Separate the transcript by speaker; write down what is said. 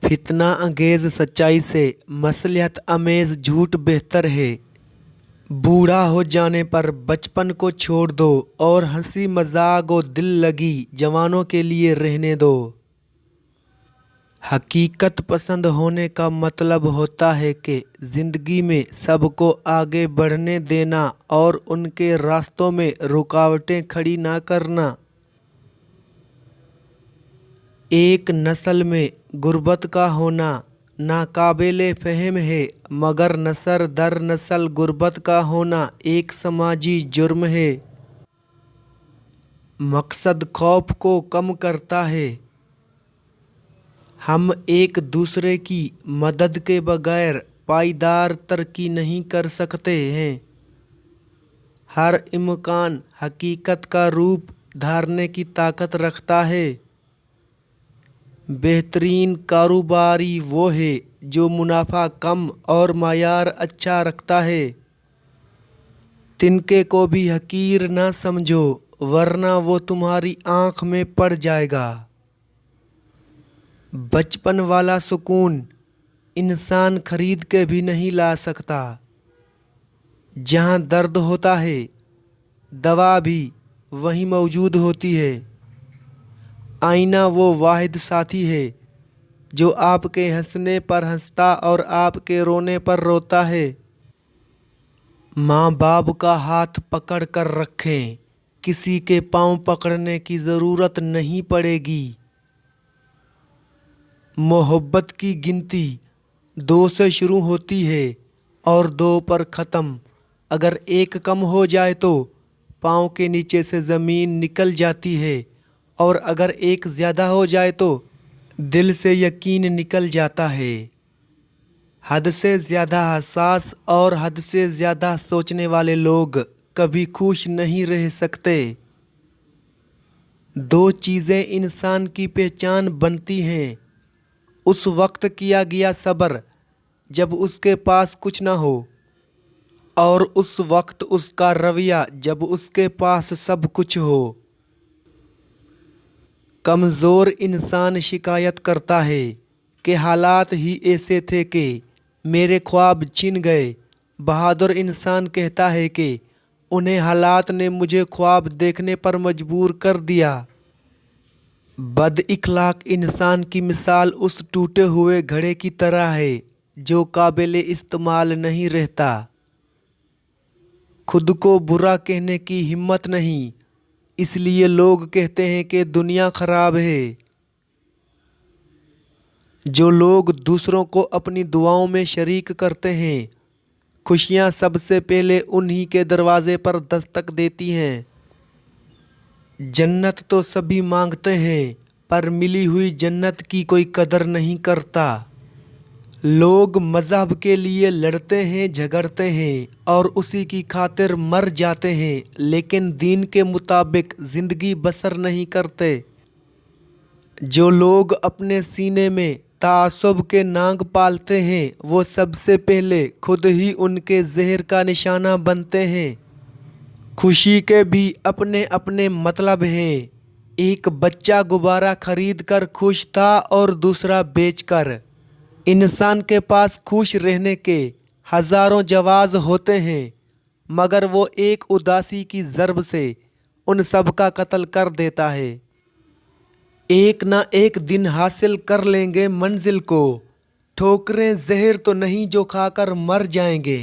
Speaker 1: फितना अंगेज सच्चाई से मसलियत अमेज झूठ बेहतर है। बूढ़ा हो जाने पर बचपन को छोड़ दो और हंसी मजाक और दिल लगी जवानों के लिए रहने दो। हकीकत पसंद होने का मतलब होता है कि ज़िंदगी में सबको आगे बढ़ने देना और उनके रास्तों में रुकावटें खड़ी ना करना। एक नस्ल में गुर्बत का होना नाकाबिले फ़हम है, मगर नस्ल दर नस्ल गुर्बत का होना एक समाजी जुर्म है। मकसद खौफ को कम करता है। हम एक दूसरे की मदद के बगैर पायदार तरक्की नहीं कर सकते हैं। हर इम्कान हकीकत का रूप धारने की ताकत रखता है। बेहतरीन कारोबारी वो है जो मुनाफा कम और मायार अच्छा रखता है। तिनके को भी हकीर ना समझो, वरना वो तुम्हारी आँख में पड़ जाएगा। बचपन वाला सुकून इंसान खरीद के भी नहीं ला सकता। जहाँ दर्द होता है दवा भी वहीं मौजूद होती है। आईना वो वाहिद साथी है जो आपके हंसने पर हंसता और आपके रोने पर रोता है। माँ बाप का हाथ पकड़ कर रखें, किसी के पाँव पकड़ने की ज़रूरत नहीं पड़ेगी। मोहब्बत की गिनती 2 से शुरू होती है और 2 पर ख़त्म। अगर एक कम हो जाए तो पाँव के नीचे से ज़मीन निकल जाती है, और अगर एक ज़्यादा हो जाए तो दिल से यकीन निकल जाता है। हद से ज़्यादा हसास और हद से ज़्यादा सोचने वाले लोग कभी खुश नहीं रह सकते। 2 चीज़ें इंसान की पहचान बनती हैं। उस वक्त किया गया सब्र जब उसके पास कुछ ना हो, और उस वक्त उसका रवैया जब उसके पास सब कुछ हो। कमज़ोर इंसान शिकायत करता है कि हालात ही ऐसे थे कि मेरे ख्वाब छिन गए। बहादुर इंसान कहता है कि उन्हें हालात ने मुझे ख्वाब देखने पर मजबूर कर दिया। बद इखलाक इंसान की मिसाल उस टूटे हुए घड़े की तरह है जो काबिल इस्तेमाल नहीं रहता। खुद को बुरा कहने की हिम्मत नहीं, इसलिए लोग कहते हैं कि दुनिया खराब है। जो लोग दूसरों को अपनी दुआओं में शरीक करते हैं, खुशियां सबसे पहले उन्हीं के दरवाजे पर दस्तक देती हैं। जन्नत तो सभी मांगते हैं, पर मिली हुई जन्नत की कोई कदर नहीं करता। लोग मज़हब के लिए लड़ते हैं, झगड़ते हैं और उसी की खातिर मर जाते हैं, लेकिन दीन के मुताबिक ज़िंदगी बसर नहीं करते। जो लोग अपने सीने में तासुब के नाग पालते हैं, वो सबसे पहले खुद ही उनके ज़हर का निशाना बनते हैं। खुशी के भी अपने अपने मतलब हैं। एक बच्चा गुब्बारा खरीद कर खुश था और दूसरा बेचकर। इंसान के पास खुश रहने के हज़ारों जवाज़ होते हैं, मगर वो एक उदासी की ज़रब से उन सब का कत्ल कर देता है। एक ना एक दिन हासिल कर लेंगे मंजिल को, ठोकरें ज़हर तो नहीं जो खाकर मर जाएंगे।